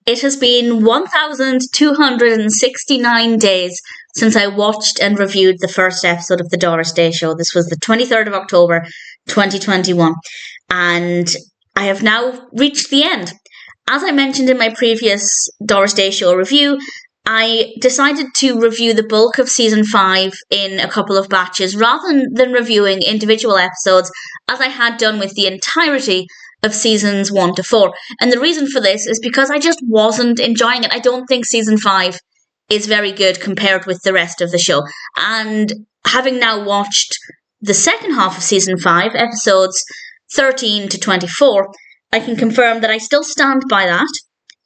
It has been 1,269 days since I watched and reviewed the first episode of the Doris Day Show. This was the 23rd of October, 2021. And I have now reached the end. As I mentioned in my previous Doris Day Show review, I decided to review the bulk of Season 5 in a couple of batches rather than reviewing individual episodes as I had done with the entirety of Seasons 1 to 4. And the reason for this is because I just wasn't enjoying it. I don't think Season 5 is very good compared with the rest of the show. And having now watched the second half of Season 5, episodes 13 to 24, I can confirm that I still stand by that.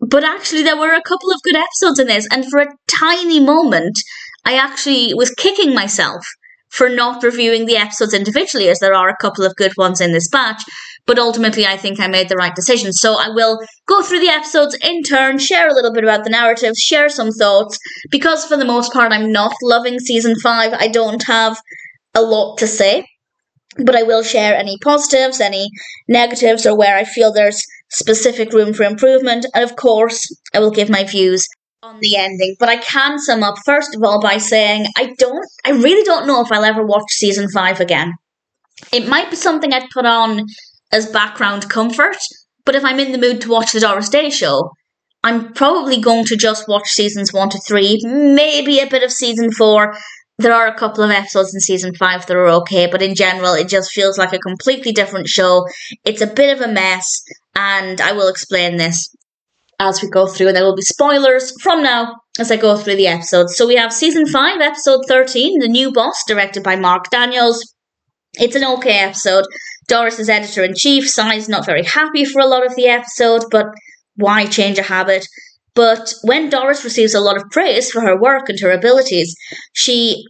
But actually, there were a couple of good episodes in this, and for a tiny moment, I actually was kicking myself for not reviewing the episodes individually, as there are a couple of good ones in this batch. But ultimately, I think I made the right decision. So I will go through the episodes in turn, share a little bit about the narrative, share some thoughts, because for the most part, I'm not loving Season 5. I don't have a lot to say. But I will share any positives, any negatives, or where I feel there's specific room for improvement. And of course, I will give my views on the ending. But I can sum up, first of all, by saying I really don't know if I'll ever watch Season 5 again. It might be something I'd put on as background comfort, but if I'm in the mood to watch the Doris Day Show, I'm probably going to just watch Seasons 1 to 3, maybe a bit of Season 4. There are a couple of episodes in Season 5 that are okay, but in general, it just feels like a completely different show. It's a bit of a mess, and I will explain this as we go through, and there will be spoilers from now as I go through the episodes. So we have Season 5, Episode 13, The New Boss, directed by Mark Daniels. It's an okay episode. Doris is editor-in-chief. Cy's not very happy for a lot of the episode, but why change a habit? But when Doris receives a lot of praise for her work and her abilities, she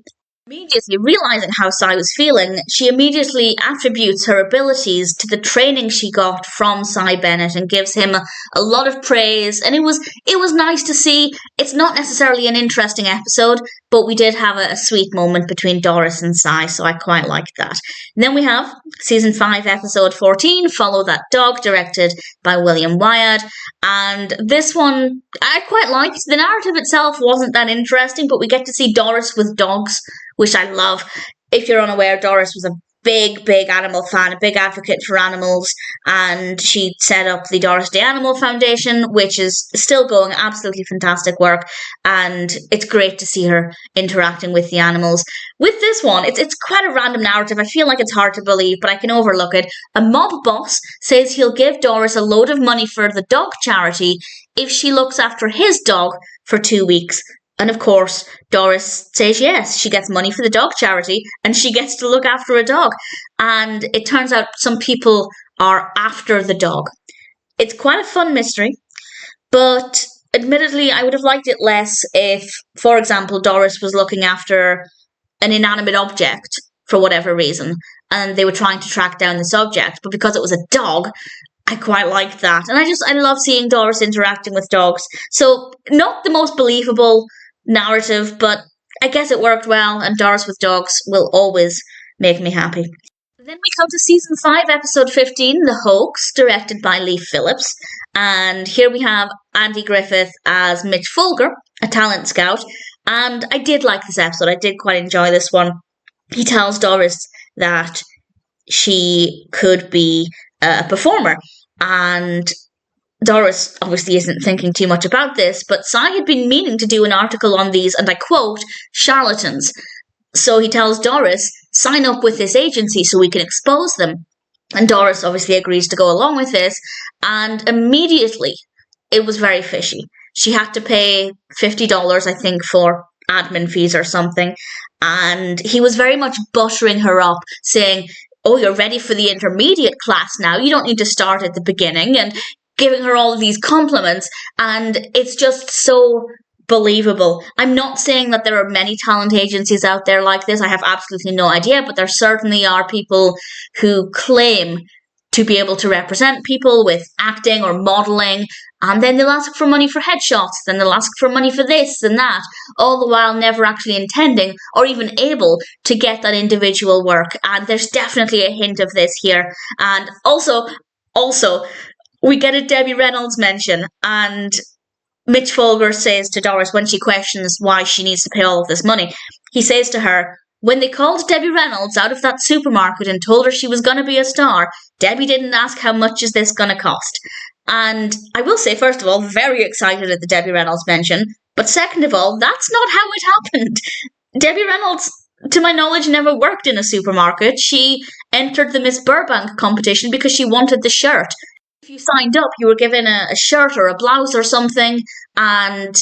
immediately, realizing how Cy was feeling, she immediately attributes her abilities to the training she got from Cy Bennett and gives him a lot of praise. And it was nice to see. It's not necessarily an interesting episode, but we did have a sweet moment between Doris and Cy, so I quite liked that. And then we have Season 5, Episode 14, Follow That Dog, directed by William Wyatt. And this one, I quite liked. The narrative itself wasn't that interesting, but we get to see Doris with dogs, which I love. If you're unaware, Doris was a big animal fan, a big advocate for animals, and she set up the Doris Day Animal Foundation, which is still going, absolutely fantastic work, and it's great to see her interacting with the animals. With this one, it's quite a random narrative. I feel like it's hard to believe, but I can overlook it. A mob boss says he'll give Doris a load of money for the dog charity if she looks after his dog for 2 weeks. And of course, Doris says yes, she gets money for the dog charity and she gets to look after a dog. And it turns out some people are after the dog. It's quite a fun mystery, but admittedly, I would have liked it less if, for example, Doris was looking after an inanimate object for whatever reason, and they were trying to track down this object. But because it was a dog, I quite liked that. And I love seeing Doris interacting with dogs. So, not the most believable narrative, but I guess it worked well, and Doris with dogs will always make me happy. Then we come to Season 5, Episode 15, The Hoax, directed by Lee Phillips. And here we have Andy Griffith as Mitch Folger, a talent scout. And I did like this episode. I did quite enjoy this one. He tells Doris that she could be a performer. And Doris obviously isn't thinking too much about this, but Cy had been meaning to do an article on these, and I quote, charlatans. So he tells Doris, sign up with this agency so we can expose them. And Doris obviously agrees to go along with this, and immediately it was very fishy. She had to pay $50, I think, for admin fees or something, and he was very much buttering her up, saying, oh, you're ready for the intermediate class now, you don't need to start at the beginning, and giving her all of these compliments, and it's just so believable. I'm not saying that there are many talent agencies out there like this. I have absolutely no idea, but there certainly are people who claim to be able to represent people with acting or modelling, and then they'll ask for money for headshots, then they'll ask for money for this and that, all the while never actually intending or even able to get that individual work. And there's definitely a hint of this here. And also, we get a Debbie Reynolds mention, and Mitch Folger says to Doris when she questions why she needs to pay all of this money, he says to her, when they called Debbie Reynolds out of that supermarket and told her she was going to be a star, Debbie didn't ask how much is this going to cost. And I will say, first of all, very excited at the Debbie Reynolds mention, but second of all, that's not how it happened. Debbie Reynolds, to my knowledge, never worked in a supermarket. She entered the Miss Burbank competition because she wanted the shirt. If you signed up, you were given a shirt or a blouse or something, and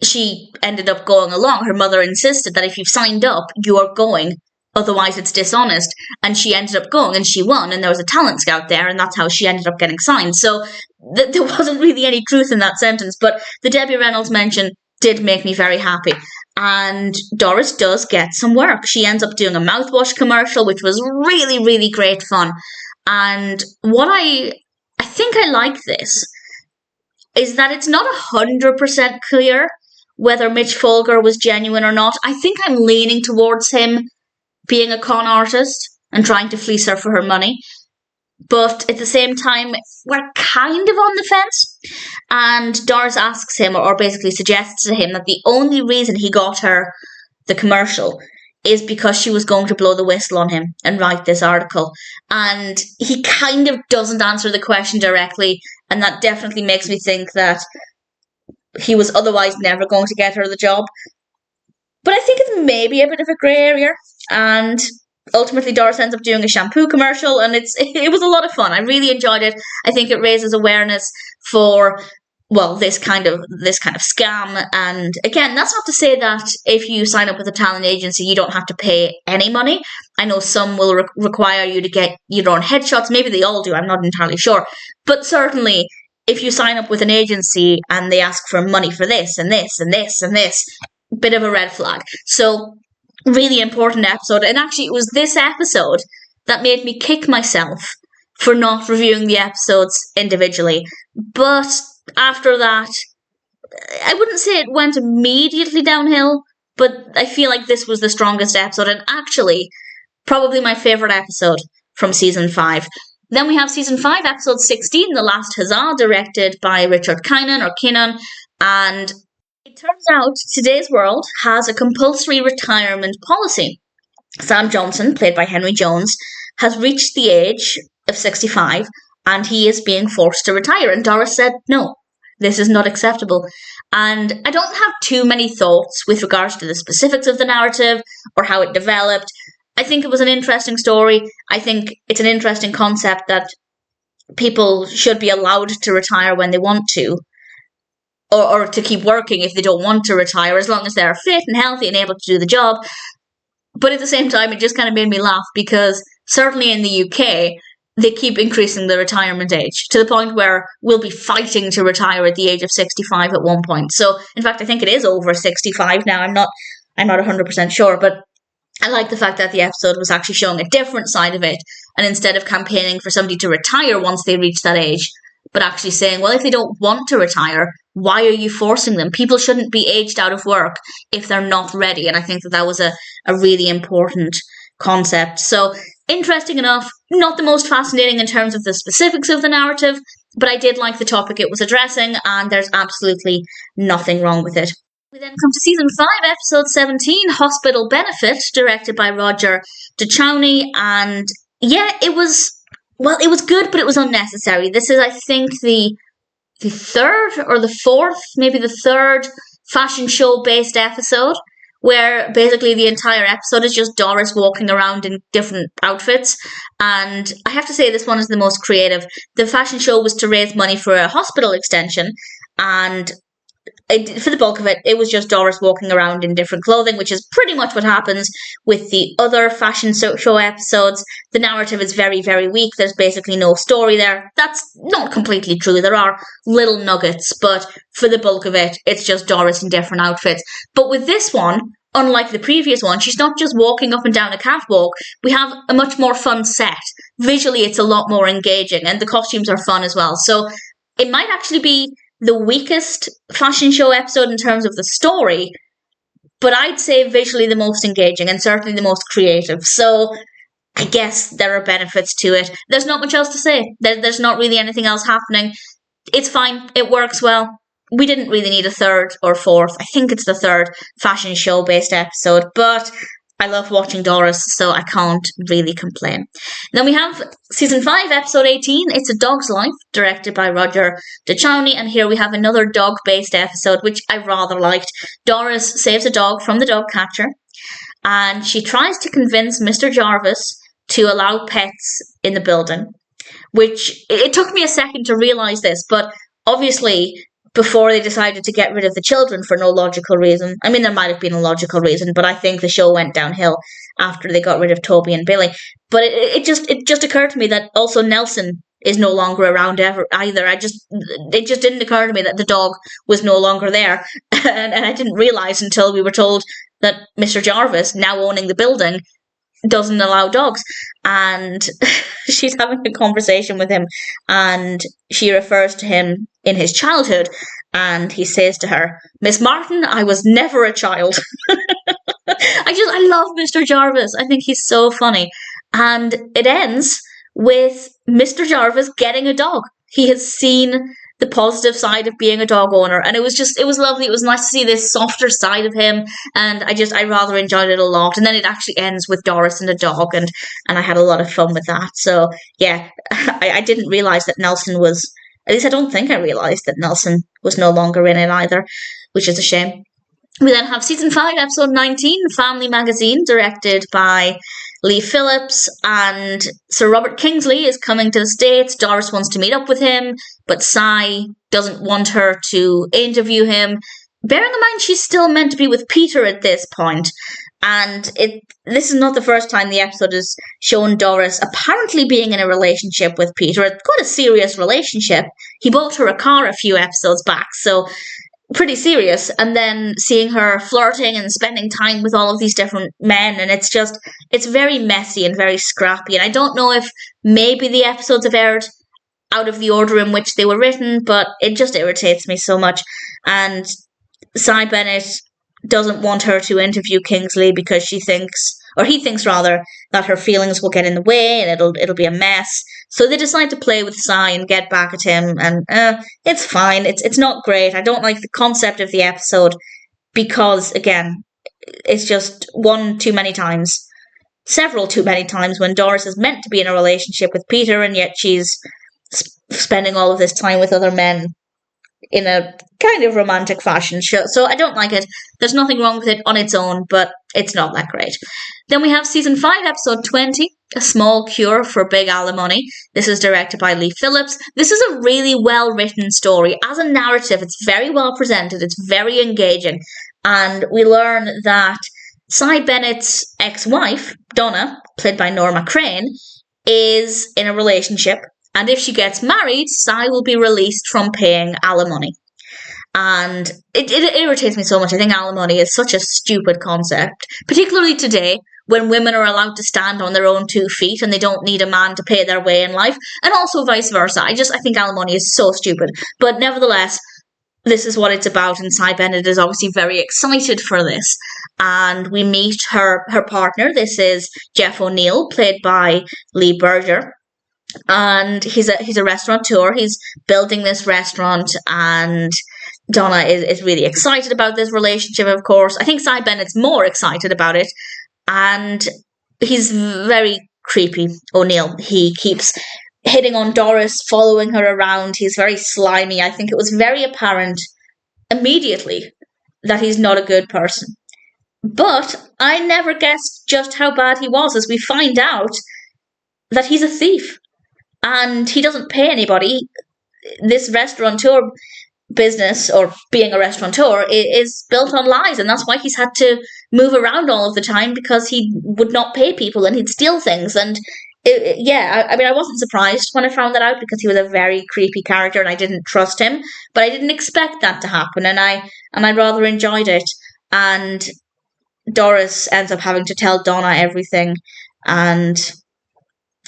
she ended up going along. Her mother insisted that if you've signed up, you are going, otherwise it's dishonest. And she ended up going, and she won, and there was a talent scout there, and that's how she ended up getting signed. So there wasn't really any truth in that sentence, but the Debbie Reynolds mention did make me very happy. And Doris does get some work. She ends up doing a mouthwash commercial, which was really, really great fun. And what I think I like this is that it's not 100% clear whether Mitch Folger was genuine or not. I think I'm leaning towards him being a con artist and trying to fleece her for her money. But at the same time, we're kind of on the fence. And Doris asks him, or basically suggests to him, that the only reason he got her the commercial is because she was going to blow the whistle on him and write this article. And he kind of doesn't answer the question directly, and that definitely makes me think that he was otherwise never going to get her the job. But I think it's maybe a bit of a grey area, and ultimately Doris ends up doing a shampoo commercial, and it was a lot of fun. I really enjoyed it. I think it raises awareness for, well, this kind of scam. And again, that's not to say that if you sign up with a talent agency, you don't have to pay any money. I know some will require you to get your own headshots. Maybe they all do. I'm not entirely sure. But certainly, if you sign up with an agency and they ask for money for this and this and this and this, bit of a red flag. So, really important episode. And actually, it was this episode that made me kick myself for not reviewing the episodes individually. But after that, I wouldn't say it went immediately downhill, but I feel like this was the strongest episode, and actually probably my favourite episode from season 5. Then we have season 5, episode 16, The Last Huzzah, directed by Richard Keenan, and it turns out today's world has a compulsory retirement policy. Sam Johnson, played by Henry Jones, has reached the age of 65, and he is being forced to retire. And Doris said, no, this is not acceptable. And I don't have too many thoughts with regards to the specifics of the narrative or how it developed. I think it was an interesting story. I think it's an interesting concept that people should be allowed to retire when they want to, or to keep working if they don't want to retire, as long as they're fit and healthy and able to do the job. But at the same time, it just kind of made me laugh, because certainly in the UK, they keep increasing the retirement age to the point where we'll be fighting to retire at the age of 65 at one point. So, in fact, I think it is over 65 now. I'm not 100% sure, but I like the fact that the episode was actually showing a different side of it, and instead of campaigning for somebody to retire once they reach that age, but actually saying, well, if they don't want to retire, why are you forcing them? People shouldn't be aged out of work if they're not ready. And I think that was a really important concept. So, interesting enough, not the most fascinating in terms of the specifics of the narrative, but I did like the topic it was addressing, and there's absolutely nothing wrong with it. We then come to season 5, episode 17, Hospital Benefit, directed by Roger DeChowny, and yeah, it was good, but it was unnecessary. This is, I think, the third or the fourth, maybe the third fashion show based episode, where basically the entire episode is just Doris walking around in different outfits. And I have to say, this one is the most creative. The fashion show was to raise money for a hospital extension, and for the bulk of it, it was just Doris walking around in different clothing, which is pretty much what happens with the other fashion show episodes. The narrative is very, very weak. There's basically no story there. That's not completely true. There are little nuggets, but for the bulk of it, it's just Doris in different outfits. But with this one, unlike the previous one, she's not just walking up and down a catwalk. We have a much more fun set. Visually, it's a lot more engaging, and the costumes are fun as well. So it might actually be the weakest fashion show episode in terms of the story, but I'd say visually the most engaging and certainly the most creative. So I guess there are benefits to it. There's not much else to say. There's not really anything else happening. It's fine. It works well. we didn't really need a third or fourth. I think it's the third fashion show based episode, but I love watching Doris, so I can't really complain. Then we have season 5, episode 18. It's A Dog's Life, directed by Roger DeChowny, and here we have another dog-based episode, which I rather liked. Doris saves a dog from the dog catcher, and she tries to convince Mr. Jarvis to allow pets in the building, which it took me a second to realise this, but obviously before they decided to get rid of the children for no logical reason. I mean, there might have been a logical reason, but I think the show went downhill after they got rid of Toby and Billy. But it just occurred to me that also Nelson is no longer around either. It just didn't occur to me that the dog was no longer there. and I didn't realise until we were told that Mr. Jarvis, now owning the building, doesn't allow dogs. And she's having a conversation with him, and she refers to him in his childhood, and he says to her, "Miss Martin, I was never a child." I love Mr. Jarvis. I think he's so funny. And it ends with Mr. Jarvis getting a dog. He has seen the positive side of being a dog owner, and it was lovely. It was nice to see this softer side of him, and I rather enjoyed it a lot. And then it actually ends with Doris and a dog, and I had a lot of fun with that. So yeah, I didn't realise that Nelson was, at least I don't think I realised that Nelson was no longer in it either, which is a shame. We then have season 5, episode 19, Family Magazine, directed by Lee Phillips, and Sir Robert Kingsley is coming to the States. Doris wants to meet up with him, but Cy doesn't want her to interview him. Bearing in mind she's still meant to be with Peter at this point, and this is not the first time the episode has shown Doris apparently being in a relationship with Peter, quite a serious relationship. He bought her a car a few episodes back, so pretty serious, and then seeing her flirting and spending time with all of these different men, and it's very messy and very scrappy, and I don't know if maybe the episodes have aired out of the order in which they were written, but it just irritates me so much. And Cy Bennett doesn't want her to interview Kingsley because he thinks that her feelings will get in the way and it'll be a mess. So they decide to play with Cy and get back at him, and it's fine. It's not great. I don't like the concept of the episode because, again, it's just several too many times when Doris is meant to be in a relationship with Peter, and yet she's spending all of this time with other men in a kind of romantic fashion. So I don't like it. There's nothing wrong with it on its own, but it's not that great. Then we have season 5, episode 20, A Small Cure for Big Alimony. This is directed by Lee Phillips. This is a really well-written story. As a narrative, it's very well presented. It's very engaging. And we learn that Cy Bennett's ex-wife, Donna, played by Norma Crane, is in a relationship. And if she gets married, Cy will be released from paying alimony. And it irritates me so much. I think alimony is such a stupid concept, particularly today when women are allowed to stand on their own 2 feet and they don't need a man to pay their way in life, and also vice versa. I think alimony is so stupid. But nevertheless, this is what it's about, and Cy Bennett is obviously very excited for this. And we meet her partner. This is Jeff O'Neill, played by Lee Berger. And he's a restaurateur. He's building this restaurant, and Donna is really excited about this relationship, of course. I think Cy Bennett's more excited about it, and he's very creepy, O'Neill. He keeps hitting on Doris, following her around. He's very slimy. I think it was very apparent immediately that he's not a good person. But I never guessed just how bad he was, as we find out that he's a thief. And he doesn't pay anybody. This restaurateur business, or being a restaurateur, is built on lies, and that's why he's had to move around all of the time, because he would not pay people and he'd steal things. And I wasn't surprised when I found that out, because he was a very creepy character and I didn't trust him, but I didn't expect that to happen, and I rather enjoyed it. And Doris ends up having to tell Donna everything, and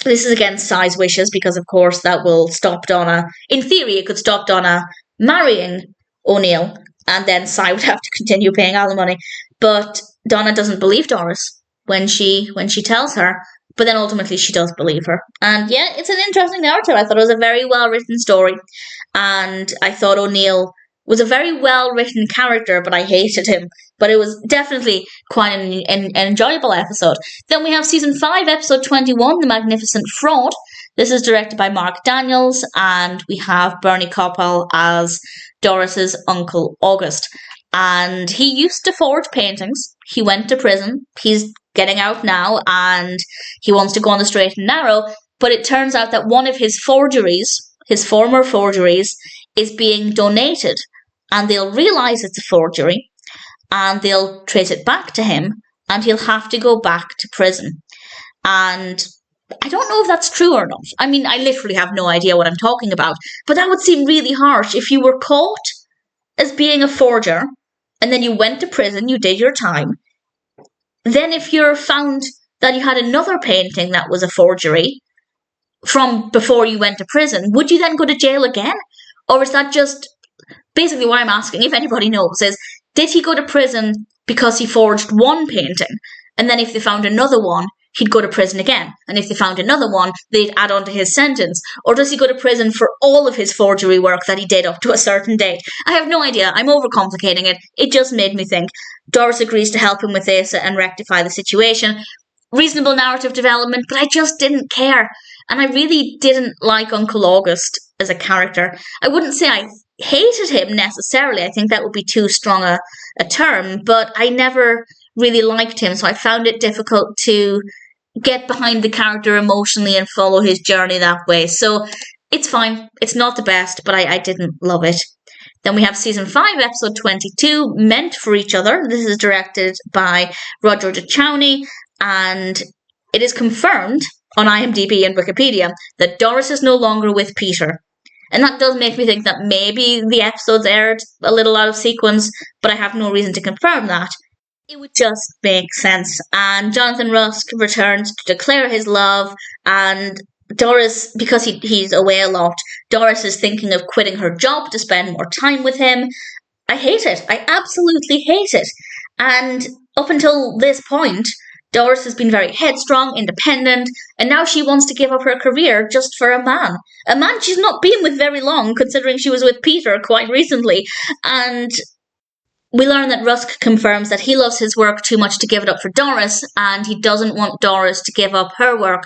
this is against Cy's wishes, because of course that will stop Donna. In theory, it could stop Donna marrying O'Neill, and then Cy would have to continue paying alimony. But Donna doesn't believe Doris when she tells her, but then ultimately she does believe her. And yeah, it's an interesting narrative. I thought it was a very well written story, and I thought O'Neill was a very well-written character, but I hated him. But it was definitely quite an enjoyable episode. Then we have Season 5, Episode 21, The Magnificent Fraud. This is directed by Mark Daniels, and we have Bernie Koppel as Doris's Uncle August. And he used to forge paintings. He went to prison. He's getting out now, and he wants to go on the straight and narrow. But it turns out that one of his forgeries, his former forgeries, is being donated. And they'll realise it's a forgery, and they'll trace it back to him, and he'll have to go back to prison. And I don't know if that's true or not. I mean, I literally have no idea what I'm talking about. But that would seem really harsh if you were caught as being a forger, and then you went to prison, you did your time. Then if you're found that you had another painting that was a forgery from before you went to prison, would you then go to jail again? Or is that just... Basically what I'm asking, if anybody knows, is did he go to prison because he forged one painting, and then if they found another one, he'd go to prison again, and if they found another one, they'd add on to his sentence? Or does he go to prison for all of his forgery work that he did up to a certain date? I have no idea. I'm overcomplicating it. It just made me think. Doris agrees to help him with this and rectify the situation. Reasonable narrative development, but I just didn't care. And I really didn't like Uncle August as a character. I wouldn't say I hated him necessarily. I think that would be too strong a term, but I never really liked him, so I found it difficult to get behind the character emotionally and follow his journey that way. So it's fine. It's not the best, but I didn't love it. Then we have Season 5, Episode 22, Meant for Each Other. This is directed by Roger DeChowny, and it is confirmed on IMDb and Wikipedia that Doris is no longer with Peter. And that does make me think that maybe the episodes aired a little out of sequence, but I have no reason to confirm that. It would just make sense. And Jonathan Rusk returns to declare his love, and Doris, because he's away a lot, Doris is thinking of quitting her job to spend more time with him. I hate it. I absolutely hate it. And up until this point, Doris has been very headstrong, independent, and now she wants to give up her career just for a man. A man she's not been with very long, considering she was with Peter quite recently. And we learn that Rusk confirms that he loves his work too much to give it up for Doris, and he doesn't want Doris to give up her work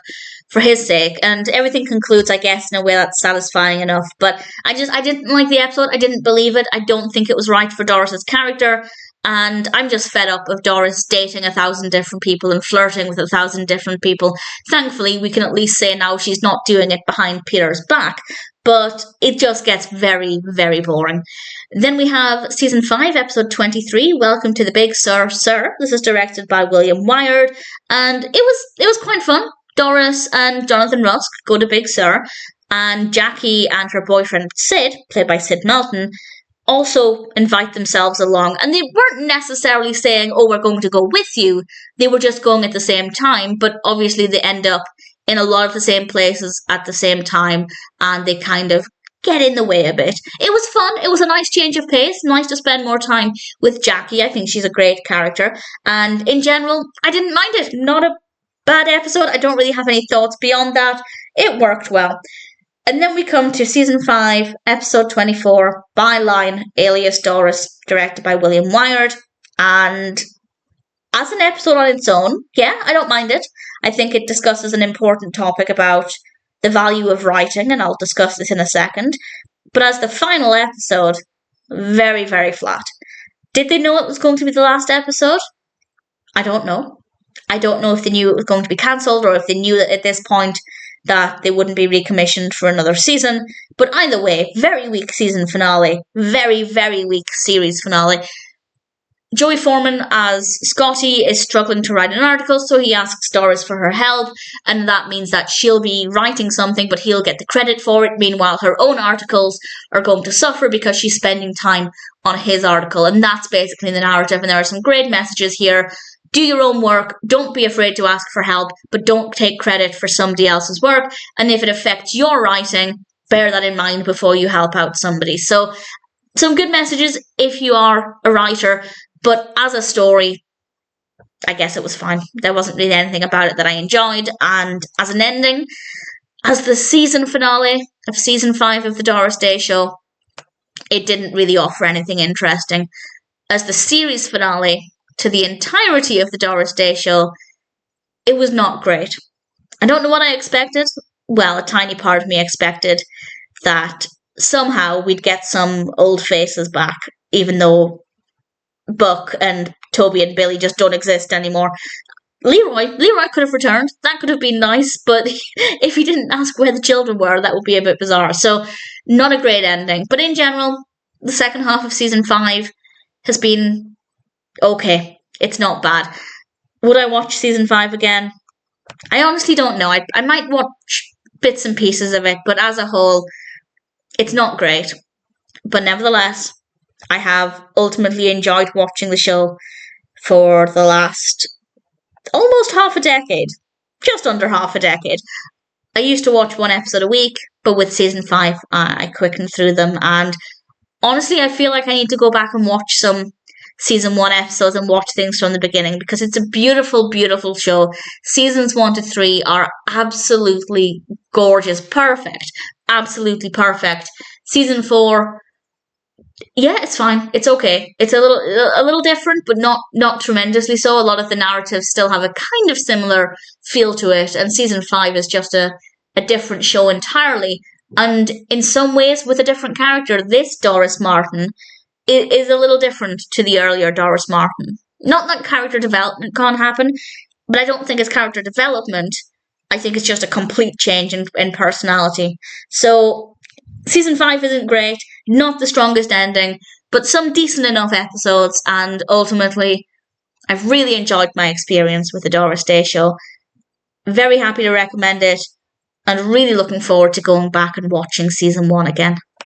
for his sake. And everything concludes, I guess, in a way that's satisfying enough. But I didn't like the episode. I didn't believe it. I don't think it was right for Doris's character. And I'm just fed up of Doris dating 1,000 different people and flirting with 1,000 different people. Thankfully, we can at least say now she's not doing it behind Peter's back. But it just gets very, very boring. Then we have Season 5, Episode 23, Welcome to the Big Sur, Sir. This is directed by William Wyard. And it was quite fun. Doris and Jonathan Rusk go to Big Sur. And Jackie and her boyfriend Sid, played by Sid Melton, also invite themselves along. And they weren't necessarily saying, oh, we're going to go with you. They were just going at the same time, but obviously they end up in a lot of the same places at the same time, and they kind of get in the way a bit. It was fun. It was a nice change of pace. Nice to spend more time with Jackie. I think she's a great character. And in general, I didn't mind it. Not a bad episode. I don't really have any thoughts beyond that. It worked well. And then we come to Season 5, Episode 24, Byline, Alias, Doris, directed by William Wyard. And as an episode on its own, yeah, I don't mind it. I think it discusses an important topic about the value of writing, and I'll discuss this in a second. But as the final episode, very, very flat. Did they know it was going to be the last episode? I don't know. I don't know if they knew it was going to be cancelled, or if they knew that at this point that they wouldn't be recommissioned for another season. But either way, very weak season finale. Very, very weak series finale. Joey Foreman as Scotty is struggling to write an article, so he asks Doris for her help, and that means that she'll be writing something, but he'll get the credit for it. Meanwhile, her own articles are going to suffer because she's spending time on his article, and that's basically the narrative, and there are some great messages here. Do your own work, don't be afraid to ask for help, but don't take credit for somebody else's work, and if it affects your writing, bear that in mind before you help out somebody. So, some good messages if you are a writer. But as a story, I guess it was fine. There wasn't really anything about it that I enjoyed. And as an ending, as the season finale of Season 5 of the Doris Day Show, it didn't really offer anything interesting. As the series finale to the entirety of the Doris Day Show, it was not great. I don't know what I expected. Well, a tiny part of me expected that somehow we'd get some old faces back, even though Buck and Toby and Billy just don't exist anymore. Leroy could have returned. That could have been nice, but if he didn't ask where the children were, that would be a bit bizarre. So, not a great ending. But in general, the second half of season 5 has been okay. It's not bad. Would I watch season 5 again? I honestly don't know. I might watch bits and pieces of it, but as a whole, it's not great. But nevertheless, I have ultimately enjoyed watching the show for the last almost half a decade. Just under half a decade. I used to watch one episode a week, but with season 5, I quickened through them. And honestly, I feel like I need to go back and watch some season 1 episodes and watch things from the beginning, because it's a beautiful, beautiful show. Seasons 1 to 3 are absolutely gorgeous. Perfect. Absolutely perfect. Season 4, yeah, it's fine. It's okay. It's a little different, but not tremendously so. A lot of the narratives still have a kind of similar feel to it, and season 5 is just a different show entirely, and in some ways with a different character. This Doris Martin is a little different to the earlier Doris Martin. Not that character development can't happen, but I don't think it's character development. I think it's just a complete change in personality. So season 5 isn't great, not the strongest ending, but some decent enough episodes, and ultimately, I've really enjoyed my experience with the Doris Day Show. Very happy to recommend it, and really looking forward to going back and watching season 1 again.